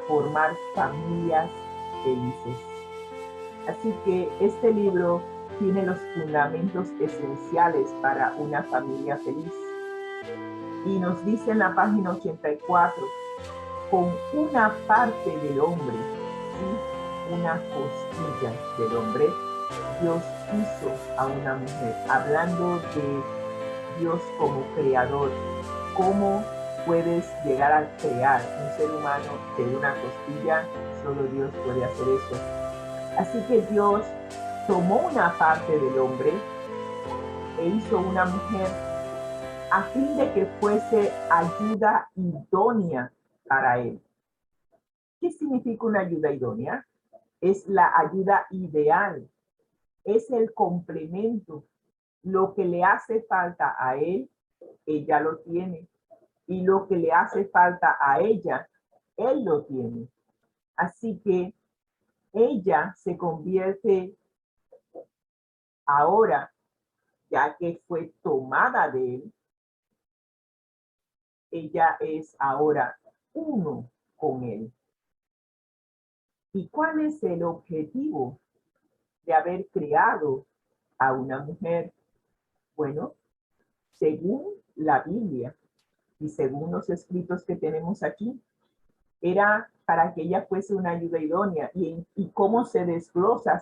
formar familias felices. Así que este libro tiene los fundamentos esenciales para una familia feliz. Y nos dice en la página 84, con una parte del hombre, ¿sí? Una costilla del hombre, Dios hizo a una mujer, hablando de Dios como creador. ¿Cómo puedes llegar a crear un ser humano de una costilla? Solo Dios puede hacer eso. Así que Dios tomó una parte del hombre e hizo una mujer a fin de que fuese ayuda idónea para él. ¿Qué significa una ayuda idónea? Es la ayuda ideal, es el complemento. Lo que le hace falta a él, ella lo tiene. Y lo que le hace falta a ella, él lo tiene. Así que ella se convierte ahora, ya que fue tomada de él, ella es ahora uno con él. ¿Y cuál es el objetivo de haber creado a una mujer? Bueno, según la Biblia y según los escritos que tenemos aquí, era para que ella fuese una ayuda idónea. ¿Y cómo se desglosa?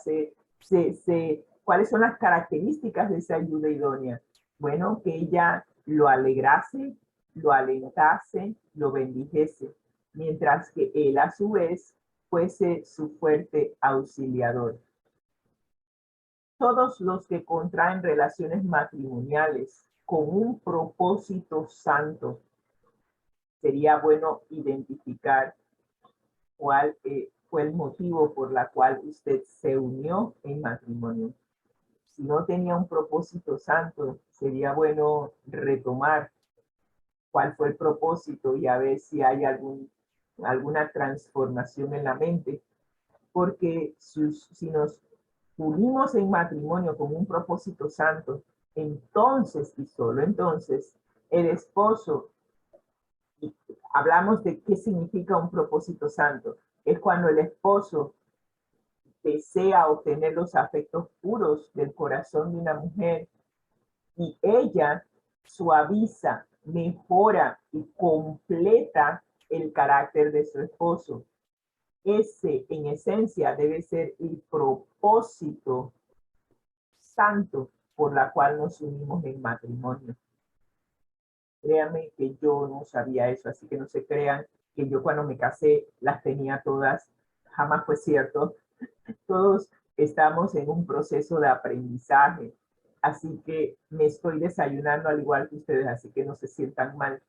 ¿Cuáles son las características de esa ayuda idónea? Bueno, que ella lo alegrase, lo alentase, lo bendijese, mientras que él a su vez fuese su fuerte auxiliador. Todos los que contraen relaciones matrimoniales con un propósito santo, sería bueno identificar cuál fue el motivo por la cual usted se unió en matrimonio. Si no tenía un propósito santo, sería bueno retomar cuál fue el propósito y a ver si hay alguna transformación en la mente. Porque si nos unimos en matrimonio con un propósito santo, entonces y solo entonces el esposo, y hablamos de qué significa un propósito santo, es cuando el esposo desea obtener los afectos puros del corazón de una mujer y ella suaviza, mejora y completa el carácter de su esposo. Ese, en esencia, debe ser el propósito santo por la cual nos unimos en matrimonio. Créanme que yo no sabía eso, así que no se crean que yo cuando me casé las tenía todas. Jamás fue cierto. Todos estamos en un proceso de aprendizaje, así que me estoy desayunando al igual que ustedes, así que no se sientan mal.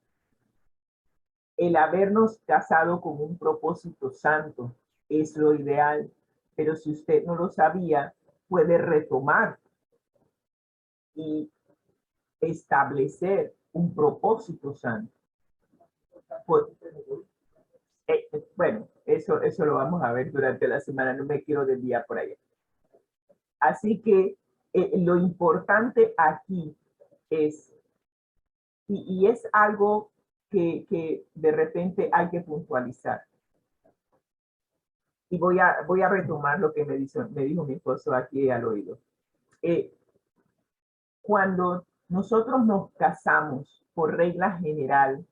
El habernos casado con un propósito santo es lo ideal, pero si usted no lo sabía, puede retomar y establecer un propósito santo. Pues, bueno, eso lo vamos a ver durante la semana, no me quiero desviar por allá. Así que lo importante aquí es, y es algo que de repente hay que puntualizar. Y voy a retomar lo que me dijo mi esposo aquí al oído. Cuando nosotros nos casamos, por regla general,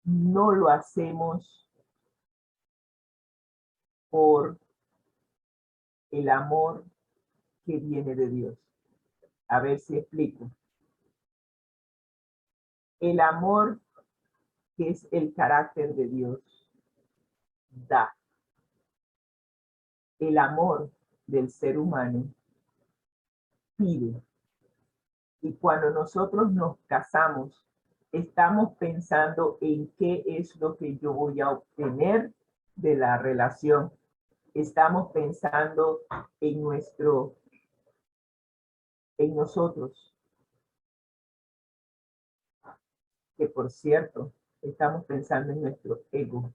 no lo hacemos por el amor que viene de Dios. A ver si explico. El amor que es el carácter de Dios da. El amor del ser humano pide. Y cuando nosotros nos casamos, estamos pensando en qué es lo que yo voy a obtener de la relación. Estamos pensando en nosotros. Que por cierto, estamos pensando en nuestro ego.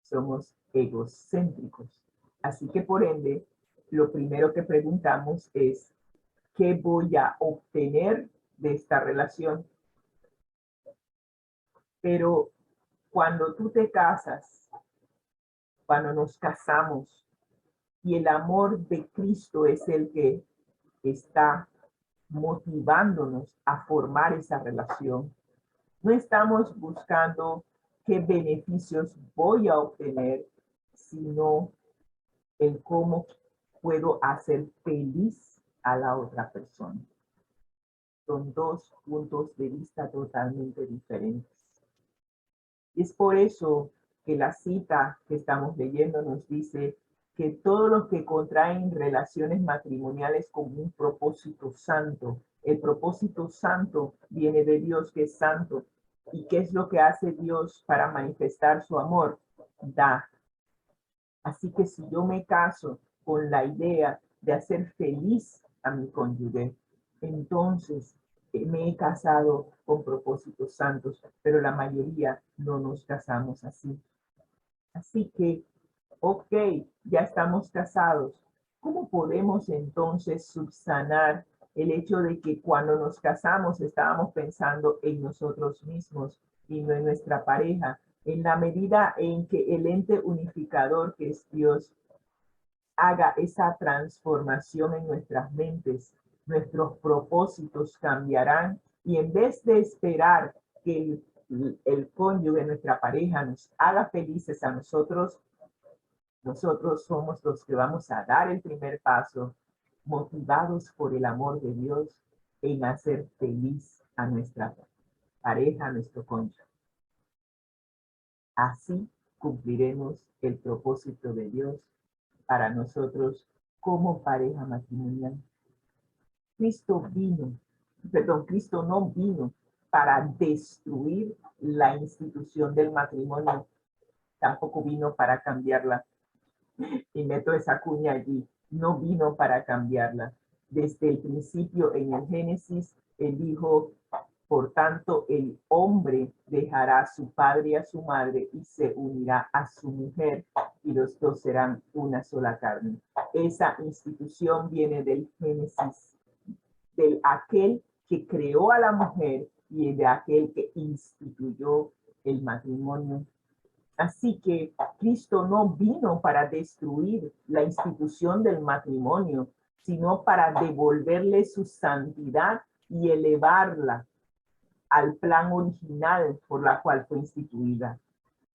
Somos egocéntricos. Así que por ende, lo primero que preguntamos es, ¿qué voy a obtener de esta relación? Pero cuando tú te casas cuando nos casamos y el amor de Cristo es el que está motivándonos a formar esa relación. No estamos buscando qué beneficios voy a obtener, sino el cómo puedo hacer feliz a la otra persona. Son dos puntos de vista totalmente diferentes. Y es por eso que la cita que estamos leyendo nos dice que todos los que contraen relaciones matrimoniales con un propósito santo, el propósito santo viene de Dios que es santo. ¿Y qué es lo que hace Dios para manifestar su amor? Da. Así que si yo me caso con la idea de hacer feliz a mi cónyuge, entonces me he casado con propósitos santos, pero la mayoría no nos casamos así. Así que, ok, ya estamos casados. ¿Cómo podemos entonces subsanar el hecho de que cuando nos casamos estábamos pensando en nosotros mismos y no en nuestra pareja? En la medida en que el ente unificador que es Dios haga esa transformación en nuestras mentes, nuestros propósitos cambiarán y en vez de esperar que el cónyuge, nuestra pareja, nos haga felices a nosotros, nosotros somos los que vamos a dar el primer paso, motivados por el amor de Dios en hacer feliz a nuestra pareja, a nuestro cónyuge. Así cumpliremos el propósito de Dios para nosotros como pareja matrimonial. Cristo no vino para destruir la institución del matrimonio, tampoco vino para cambiarla. Y meto esa cuña allí, no vino para cambiarla. Desde el principio en el Génesis, él dijo, por tanto, el hombre dejará a su padre y a su madre y se unirá a su mujer y los dos serán una sola carne. Esa institución viene del Génesis, del aquel que creó a la mujer y de aquel que instituyó el matrimonio. Así que Cristo no vino para destruir la institución del matrimonio, sino para devolverle su santidad y elevarla al plan original por la cual fue instituida.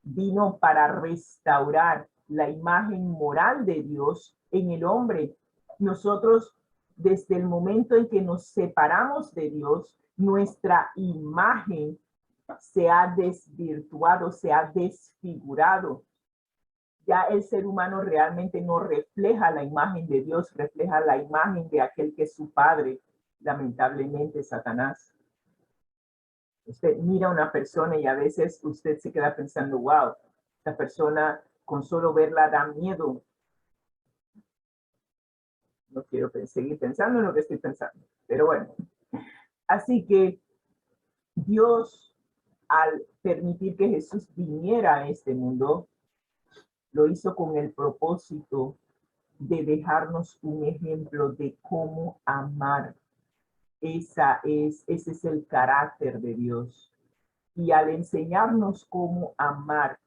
Vino para restaurar la imagen moral de Dios en el hombre. Nosotros, desde el momento en que nos separamos de Dios, nuestra imagen se ha desvirtuado, se ha desfigurado. Ya el ser humano realmente no refleja la imagen de Dios, refleja la imagen de aquel que es su padre, lamentablemente Satanás. Usted mira a una persona y a veces usted se queda pensando, wow, esta persona con solo verla da miedo. No quiero seguir pensando en lo que estoy pensando, pero bueno. Así que Dios, al permitir que Jesús viniera a este mundo, lo hizo con el propósito de dejarnos un ejemplo de cómo amar. Ese es el carácter de Dios. Y al enseñarnos cómo amar,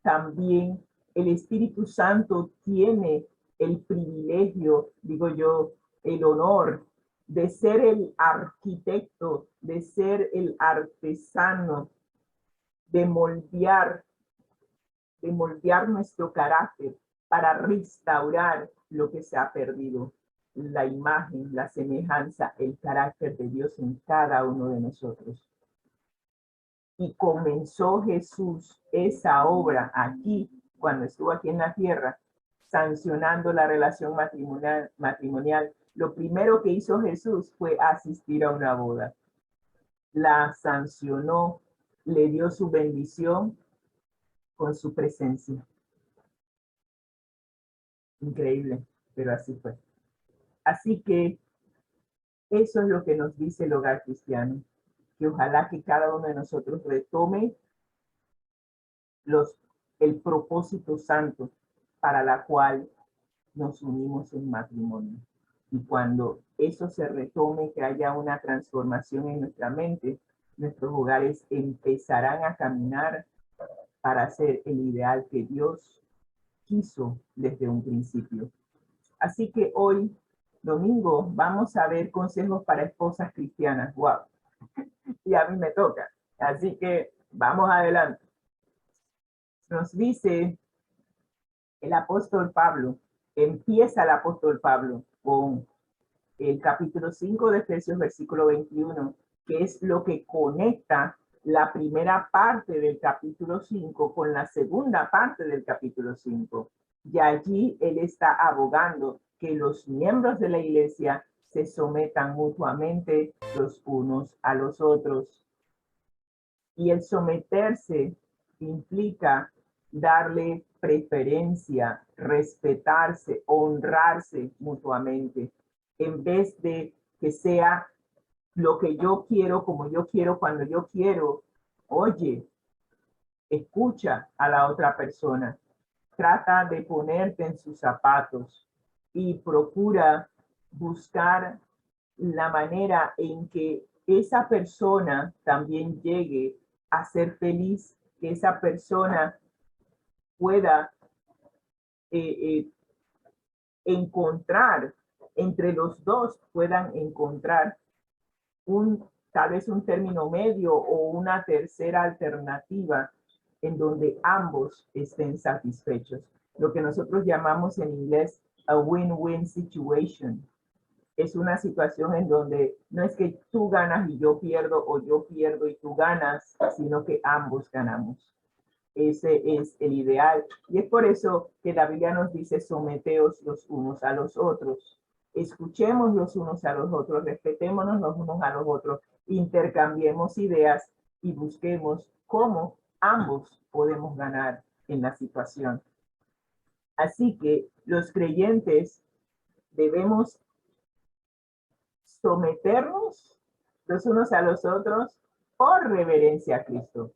también el Espíritu Santo tiene el privilegio, digo yo, el honor de ser el arquitecto, de ser el artesano, de moldear nuestro carácter para restaurar lo que se ha perdido, la imagen, la semejanza, el carácter de Dios en cada uno de nosotros. Y comenzó Jesús esa obra aquí, cuando estuvo aquí en la tierra, sancionando la relación matrimonial. Lo primero que hizo Jesús fue asistir a una boda. La sancionó, le dio su bendición con su presencia. Increíble, pero así fue. Así que eso es lo que nos dice el hogar cristiano, que ojalá que cada uno de nosotros retome el propósito santo para la cual nos unimos en matrimonio. Y cuando eso se retome, que haya una transformación en nuestra mente, nuestros hogares empezarán a caminar para ser el ideal que Dios quiso desde un principio. Así que hoy, domingo, vamos a ver consejos para esposas cristianas. ¡Wow! Y a mí me toca. Así que vamos adelante. Nos dice el apóstol Pablo, empieza el apóstol Pablo con el capítulo 5 de Efesios, versículo 21, que es lo que conecta la primera parte del capítulo 5 con la segunda parte del capítulo 5. Y allí él está abogando que los miembros de la iglesia se sometan mutuamente los unos a los otros. Y el someterse implica darle preferencia, respetarse, honrarse mutuamente, en vez de que sea lo que yo quiero, como yo quiero, cuando yo quiero. Oye, escucha a la otra persona, trata de ponerte en sus zapatos y procura buscar la manera en que esa persona también llegue a ser feliz, que esa persona pueda encontrar, entre los dos puedan encontrar tal vez un término medio o una tercera alternativa en donde ambos estén satisfechos. Lo que nosotros llamamos en inglés a win-win situation. Es una situación en donde no es que tú ganas y yo pierdo, o yo pierdo y tú ganas, sino que ambos ganamos. Ese es el ideal. Y es por eso que la Biblia nos dice: someteos los unos a los otros. Escuchemos los unos a los otros, respetémonos los unos a los otros, intercambiemos ideas y busquemos cómo ambos podemos ganar en la situación. Así que los creyentes debemos someternos los unos a los otros por reverencia a Cristo.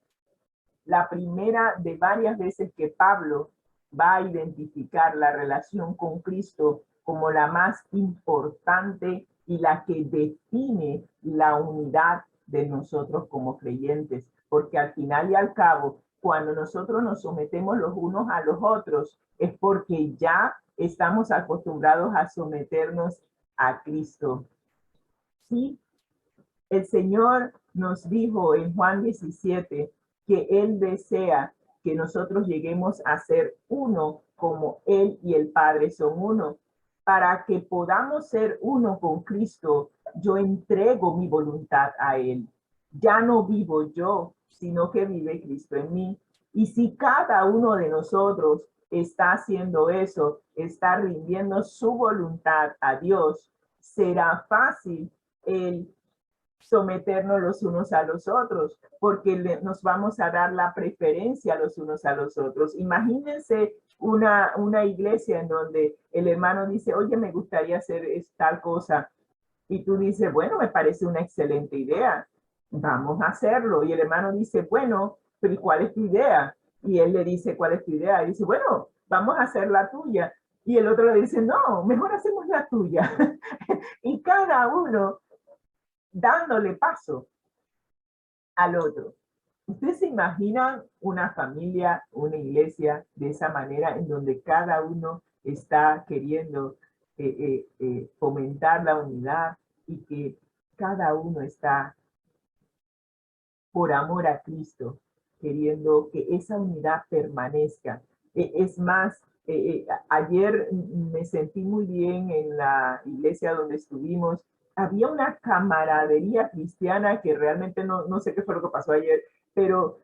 La primera de varias veces que Pablo va a identificar la relación con Cristo como la más importante y la que define la unidad de nosotros como creyentes, porque al final y al cabo, cuando nosotros nos sometemos los unos a los otros, es porque ya estamos acostumbrados a someternos a Cristo. Sí, el Señor nos dijo en Juan 17 que Él desea que nosotros lleguemos a ser uno como Él y el Padre son uno. Para que podamos ser uno con Cristo, yo entrego mi voluntad a Él. Ya no vivo yo, sino que vive Cristo en mí. Y si cada uno de nosotros está haciendo eso, está rindiendo su voluntad a Dios, será fácil el someternos los unos a los otros, porque nos vamos a dar la preferencia los unos a los otros. Imagínense una iglesia en donde el hermano dice: oye, me gustaría hacer tal cosa, y tú dices: bueno, me parece una excelente idea, vamos a hacerlo. Y el hermano dice: bueno, pero ¿cuál es tu idea? Y él le dice: ¿cuál es tu idea? Y dice: bueno, vamos a hacer la tuya. Y el otro le dice: no, mejor hacemos la tuya. Y cada uno dándole paso al otro. ¿Ustedes se imaginan una familia, una iglesia de esa manera, en donde cada uno está queriendo fomentar la unidad y que cada uno está, por amor a Cristo, queriendo que esa unidad permanezca? Es más, ayer me sentí muy bien en la iglesia donde estuvimos. Había una camaradería cristiana que realmente no sé qué fue lo que pasó ayer, pero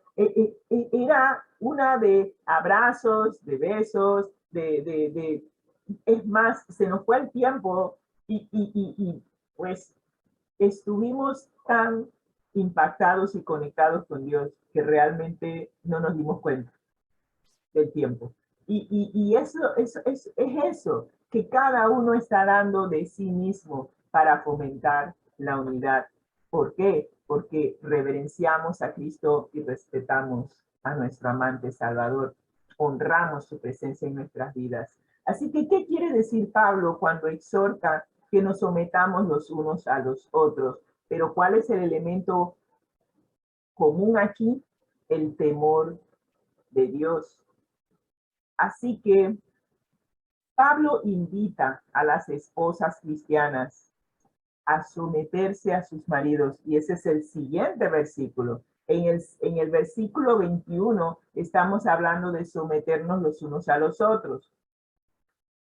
era una de abrazos, de besos, es más, se nos fue el tiempo y pues estuvimos tan impactados y conectados con Dios que realmente no nos dimos cuenta del tiempo. Y eso es eso, que cada uno está dando de sí mismo para fomentar la unidad. ¿Por qué? Porque reverenciamos a Cristo y respetamos a nuestro amante Salvador. Honramos su presencia en nuestras vidas. Así que, ¿qué quiere decir Pablo cuando exhorta que nos sometamos los unos a los otros? Pero ¿cuál es el elemento común aquí? El temor de Dios. Así que Pablo invita a las esposas cristianas a someterse a sus maridos. Y ese es el siguiente versículo. En el versículo 21 estamos hablando de someternos los unos a los otros.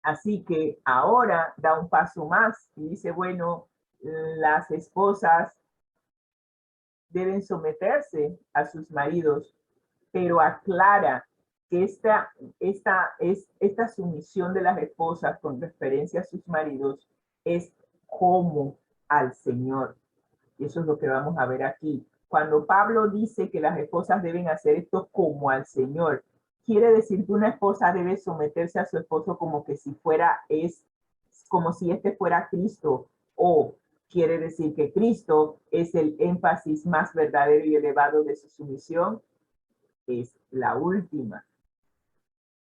Así que ahora da un paso más y dice, bueno, las esposas deben someterse a sus maridos, pero aclara que esta sumisión de las esposas con referencia a sus maridos es como al Señor. Y eso es lo que vamos a ver aquí. Cuando Pablo dice que las esposas deben hacer esto como al Señor, quiere decir que una esposa debe someterse a su esposo como que si como si este fuera Cristo, o quiere decir que Cristo es el énfasis más verdadero y elevado de su sumisión. Es la última.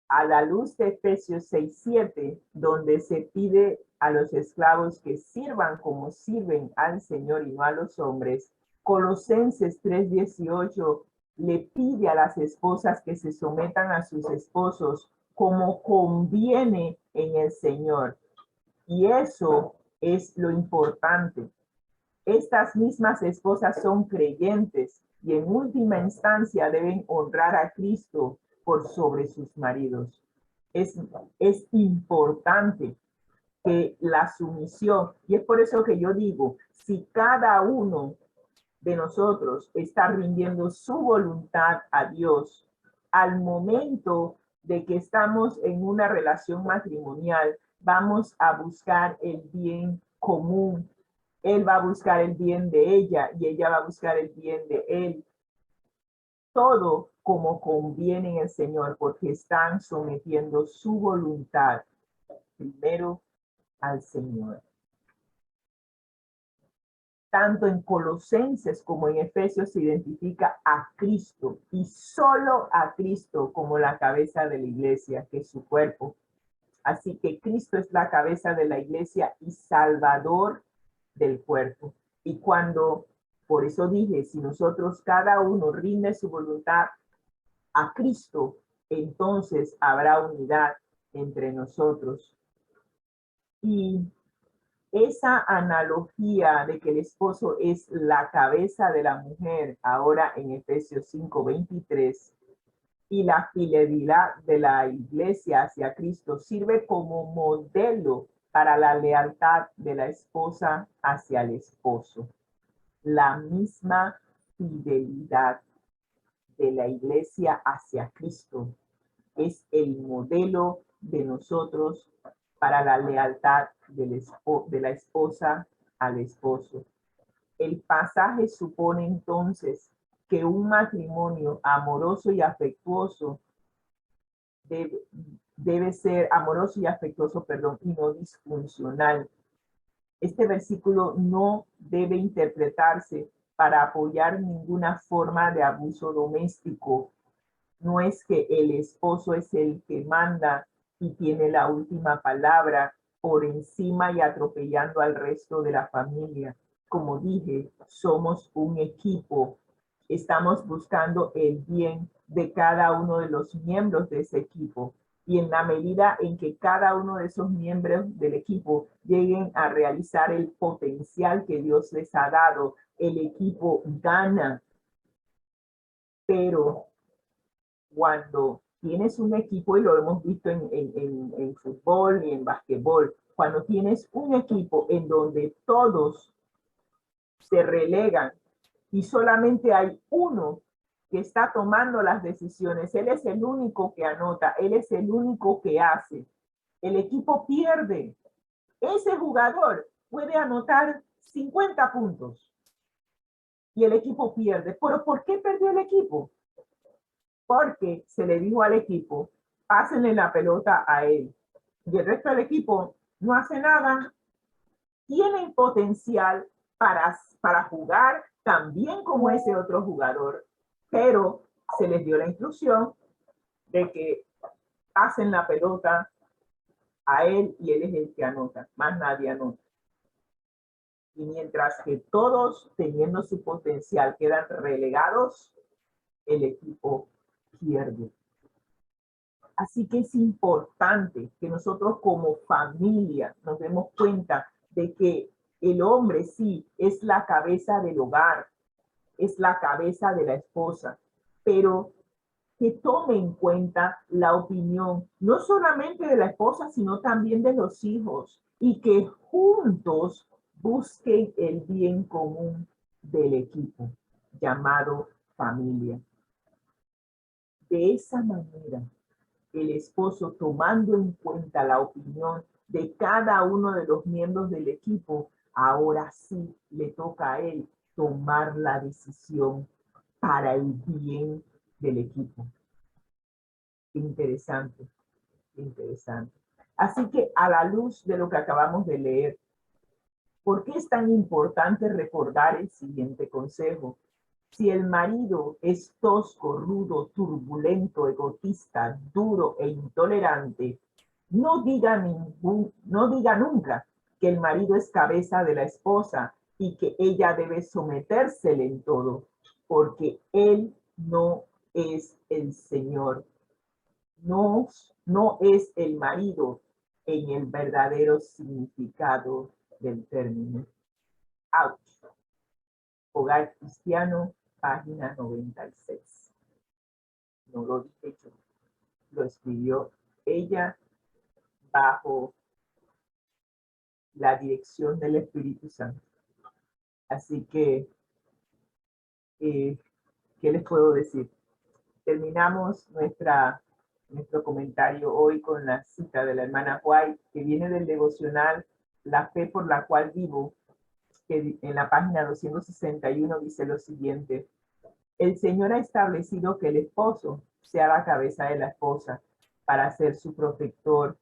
A la luz de Efesios 6:7, donde se pide a los esclavos que sirvan como sirven al Señor y no a los hombres, Colosenses 3:18 le pide a las esposas que se sometan a sus esposos como conviene en el Señor. Y eso es lo importante. Estas mismas esposas son creyentes y en última instancia deben honrar a Cristo por sobre sus maridos. Es importante que la sumisión, y es por eso que yo digo, si cada uno de nosotros está rindiendo su voluntad a Dios al momento de que estamos en una relación matrimonial, vamos a buscar el bien común. Él va a buscar el bien de ella y ella va a buscar el bien de él. Todo como conviene en el Señor, porque están sometiendo su voluntad primero al Señor. Tanto en Colosenses como en Efesios se identifica a Cristo y solo a Cristo como la cabeza de la iglesia, que es su cuerpo. Así que Cristo es la cabeza de la iglesia y salvador del cuerpo. Y por eso dije, si nosotros cada uno rinde su voluntad a Cristo, entonces habrá unidad entre nosotros. Y esa analogía de que el esposo es la cabeza de la mujer, ahora en Efesios 5:23, y la fidelidad de la iglesia hacia Cristo sirve como modelo para la lealtad de la esposa hacia el esposo. La misma fidelidad de la iglesia hacia Cristo es el modelo de nosotros para la lealtad de la esposa al esposo. El pasaje supone entonces que un matrimonio amoroso y afectuoso debe ser amoroso y afectuoso, y no disfuncional. Este versículo no debe interpretarse para apoyar ninguna forma de abuso doméstico. No es que el esposo es el que manda y tiene la última palabra por encima y atropellando al resto de la familia. Como dije, somos un equipo. Estamos buscando el bien de cada uno de los miembros de ese equipo. Y en la medida en que cada uno de esos miembros del equipo lleguen a realizar el potencial que Dios les ha dado, el equipo gana. Pero cuando tienes un equipo, y lo hemos visto en fútbol y en basquetbol, cuando tienes un equipo en donde todos se relegan y solamente hay uno que está tomando las decisiones, él es el único que anota, él es el único que hace, el equipo pierde. Ese jugador puede anotar 50 puntos y el equipo pierde. ¿Pero por qué perdió el equipo? Porque se le dijo al equipo, pásenle la pelota a él. Y el resto del equipo no hace nada. Tienen potencial para jugar también como ese otro jugador, pero se les dio la instrucción de que pasen la pelota a él y él es el que anota, más nadie anota. Y mientras que todos, teniendo su potencial, quedan relegados, el equipo pierde. Así que es importante que nosotros como familia nos demos cuenta de que el hombre sí es la cabeza del hogar, es la cabeza de la esposa, pero que tome en cuenta la opinión no solamente de la esposa, sino también de los hijos, y que juntos busquen el bien común del equipo llamado familia. De esa manera, el esposo, tomando en cuenta la opinión de cada uno de los miembros del equipo, ahora sí le toca a él tomar la decisión para el bien del equipo. Interesante, interesante. Así que a la luz de lo que acabamos de leer, ¿por qué es tan importante recordar el siguiente consejo? Si el marido es tosco, rudo, turbulento, egotista, duro e intolerante, no diga nunca que el marido es cabeza de la esposa y que ella debe sometérsele en todo, porque él no es el Señor. No, no es el marido en el verdadero significado del término. Ouch. Hogar Cristiano, página 96. No lo dije yo, lo escribió ella bajo la dirección del Espíritu Santo. Así que, ¿qué les puedo decir? Terminamos nuestro comentario hoy con la cita de la hermana White, que viene del devocional La fe por la cual vivo, que en la página 261 dice lo siguiente: el Señor ha establecido que el esposo sea la cabeza de la esposa para ser su protector.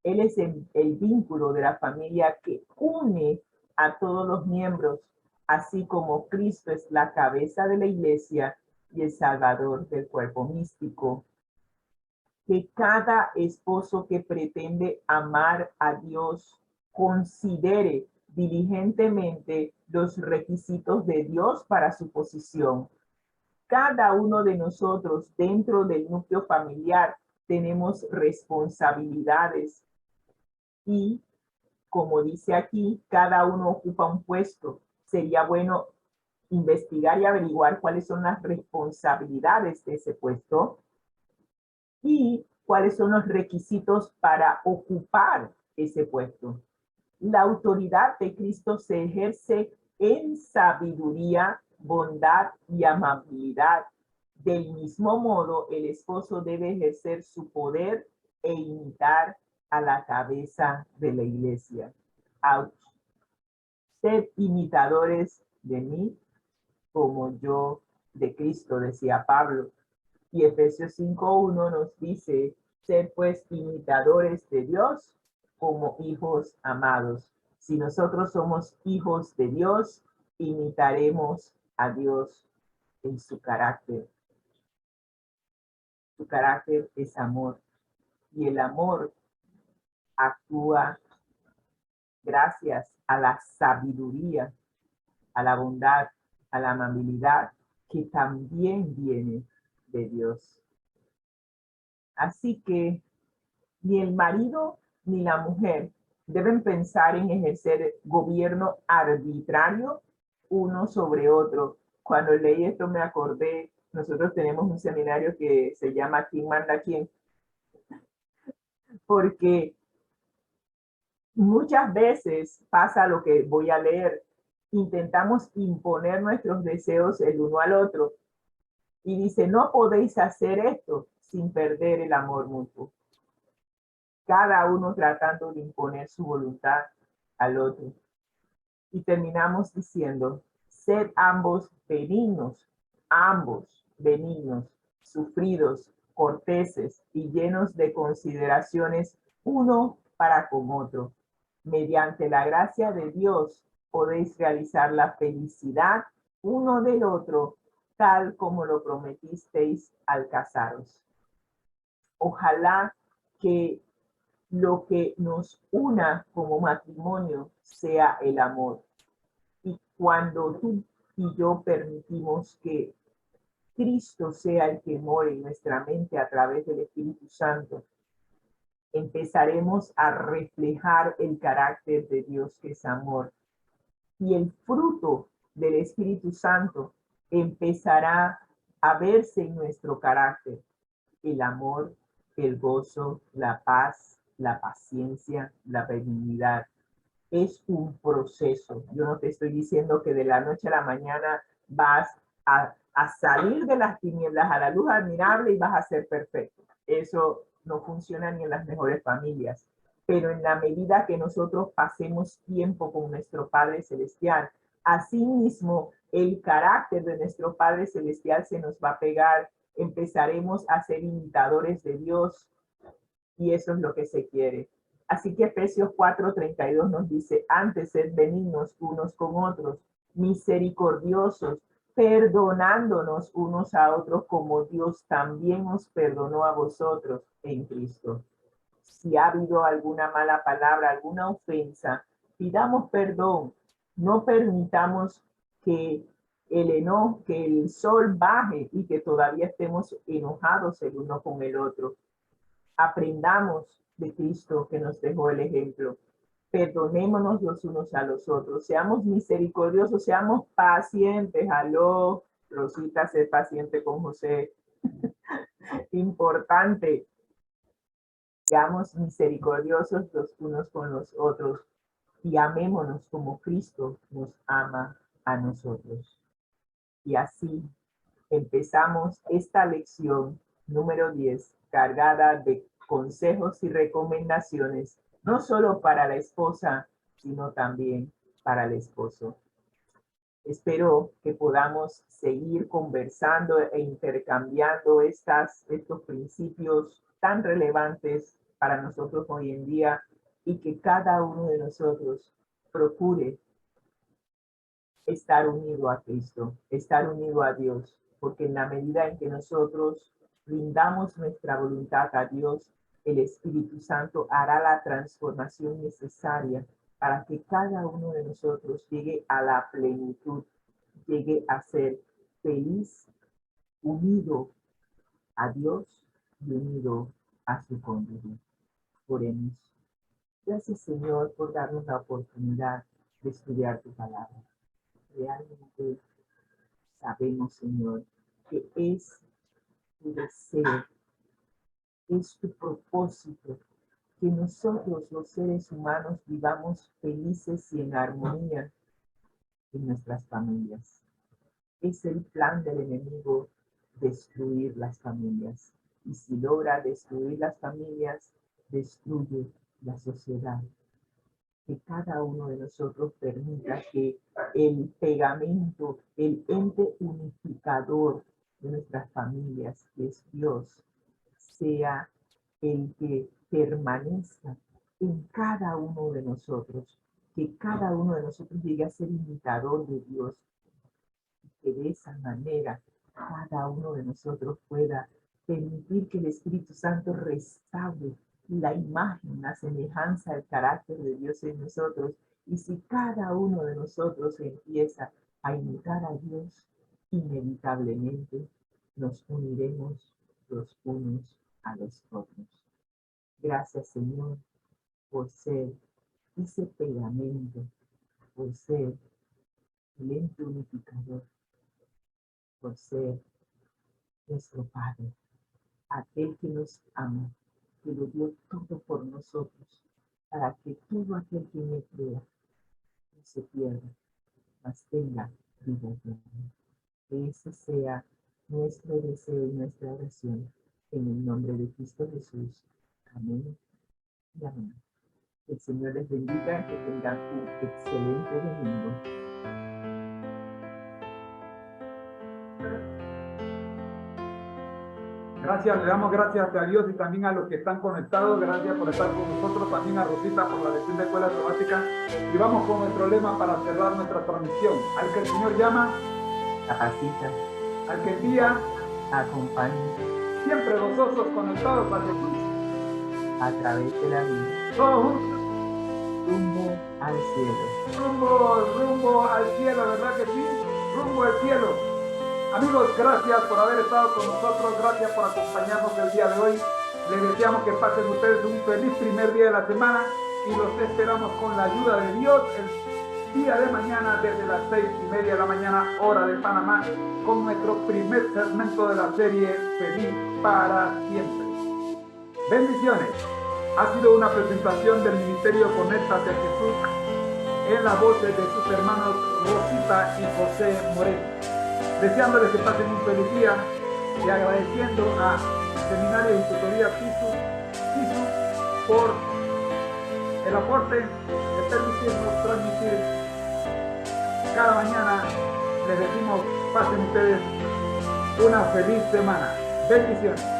Él es el vínculo de la familia que une a todos los miembros, así como Cristo es la cabeza de la iglesia y el salvador del cuerpo místico. Que cada esposo que pretende amar a Dios considere diligentemente los requisitos de Dios para su posición. Cada uno de nosotros dentro del núcleo familiar tenemos responsabilidades y, como dice aquí, cada uno ocupa un puesto. Sería bueno investigar y averiguar cuáles son las responsabilidades de ese puesto y cuáles son los requisitos para ocupar ese puesto. La autoridad de Cristo se ejerce en sabiduría, bondad y amabilidad. Del mismo modo, el esposo debe ejercer su poder e imitar a la cabeza de la iglesia. Ouch. Sed imitadores de mí, como yo de Cristo, decía Pablo. Y Efesios 5:1 nos dice: sed pues imitadores de Dios como hijos amados. Si nosotros somos hijos de Dios, imitaremos a Dios en su carácter. Su carácter es amor. Y el amor actúa gracias a la sabiduría, a la bondad, a la amabilidad que también viene de Dios. Así que ni el marido ni la mujer deben pensar en ejercer gobierno arbitrario uno sobre otro. Cuando leí esto me acordé, nosotros tenemos un seminario que se llama ¿Quién manda quién? Porque muchas veces pasa lo que voy a leer. Intentamos imponer nuestros deseos el uno al otro. Y dice, no podéis hacer esto sin perder el amor mutuo. Cada uno tratando de imponer su voluntad al otro. Y terminamos diciendo, sed ambos benignos, sufridos, corteses y llenos de consideraciones uno para con otro. Mediante la gracia de Dios podéis realizar la felicidad uno del otro, tal como lo prometisteis al casaros. Ojalá que lo que nos una como matrimonio sea el amor. Y cuando tú y yo permitimos que Cristo sea el que more en nuestra mente a través del Espíritu Santo, empezaremos a reflejar el carácter de Dios, que es amor. Y el fruto del Espíritu Santo empezará a verse en nuestro carácter: el amor, el gozo, la paz, la paciencia, la benignidad. Es un proceso. Yo no te estoy diciendo que de la noche a la mañana vas a salir de las tinieblas a la luz admirable y vas a ser perfecto. Eso no funciona ni en las mejores familias. Pero en la medida que nosotros pasemos tiempo con nuestro Padre Celestial, asimismo el carácter de nuestro Padre Celestial se nos va a pegar. Empezaremos a ser imitadores de Dios, y eso es lo que se quiere. Así que Efesios 4:32 nos dice: antes sed benignos unos con otros, misericordiosos, perdonándonos unos a otros como Dios también os perdonó a vosotros en Cristo. Si ha habido alguna mala palabra, alguna ofensa, pidamos perdón. No permitamos que que el sol baje y que todavía estemos enojados el uno con el otro. Aprendamos de Cristo, que nos dejó el ejemplo. Perdonémonos los unos a los otros. Seamos misericordiosos, seamos pacientes. Aló, Rosita, ser paciente con José. Importante. Seamos misericordiosos los unos con los otros y amémonos como Cristo nos ama a nosotros. Y así empezamos esta lección número 10, cargada de consejos y recomendaciones, no solo para la esposa, sino también para el esposo. Espero que podamos seguir conversando e intercambiando estos principios tan relevantes para nosotros hoy en día, y que cada uno de nosotros procure estar unido a Cristo, estar unido a Dios, porque en la medida en que nosotros rindamos nuestra voluntad a Dios, el Espíritu Santo hará la transformación necesaria para que cada uno de nosotros llegue a la plenitud, llegue a ser feliz, unido a Dios y unido a su cónyuge. Oremos. Gracias, Señor, por darnos la oportunidad de estudiar tu palabra. Realmente sabemos, Señor, que es tu deseo, es tu propósito, que nosotros los seres humanos vivamos felices y en armonía en nuestras familias. Es el plan del enemigo destruir las familias. Y si logra destruir las familias, destruye la sociedad. Que cada uno de nosotros permita que el pegamento, el ente unificador de nuestras familias, que es Dios, sea el que permanezca en cada uno de nosotros, que cada uno de nosotros llegue a ser imitador de Dios, y que de esa manera cada uno de nosotros pueda permitir que el Espíritu Santo restaure la imagen, la semejanza, el carácter de Dios en nosotros. Y si cada uno de nosotros empieza a imitar a Dios, inevitablemente nos uniremos los unos a los otros. Gracias, Señor, por ser ese pegamento, por ser el ente unificador, por ser nuestro Padre, aquel que nos ama, que lo dio todo por nosotros, para que todo aquel que me crea no se pierda, mas tenga vida eterna. Que ese sea nuestro deseo y nuestra oración, en el nombre de Cristo Jesús. Amén y amén. Que el Señor les bendiga, que tengan un excelente domingo. Gracias, le damos gracias a Dios y también a los que están conectados. Gracias por estar con nosotros, también a Rosita por la lección de escuela sabática. Y vamos con nuestro lema para cerrar nuestra transmisión. Al que el Señor llama, capacita, al que envía, acompaña, siempre gozosos conectados a Jesús, a través de la vida, todos juntos, rumbo al cielo. rumbo al cielo, ¿verdad que sí? Rumbo al cielo. Amigos, gracias por haber estado con nosotros, gracias por acompañarnos el día de hoy. Les deseamos que pasen ustedes un feliz primer día de la semana y los esperamos con la ayuda de Dios el día de mañana desde las 6:30 de la mañana, hora de Panamá, con nuestro primer segmento de la serie Feliz para Siempre. Bendiciones. Ha sido una presentación del Ministerio Conéctate a Jesús en las voces de sus hermanos Rosita y José Moreno. Deseándoles que pasen un feliz día y agradeciendo a Seminario y Tutoría Sisu por el aporte de permitirnos transmitir cada mañana. Les decimos, pasen ustedes una feliz semana. Bendiciones.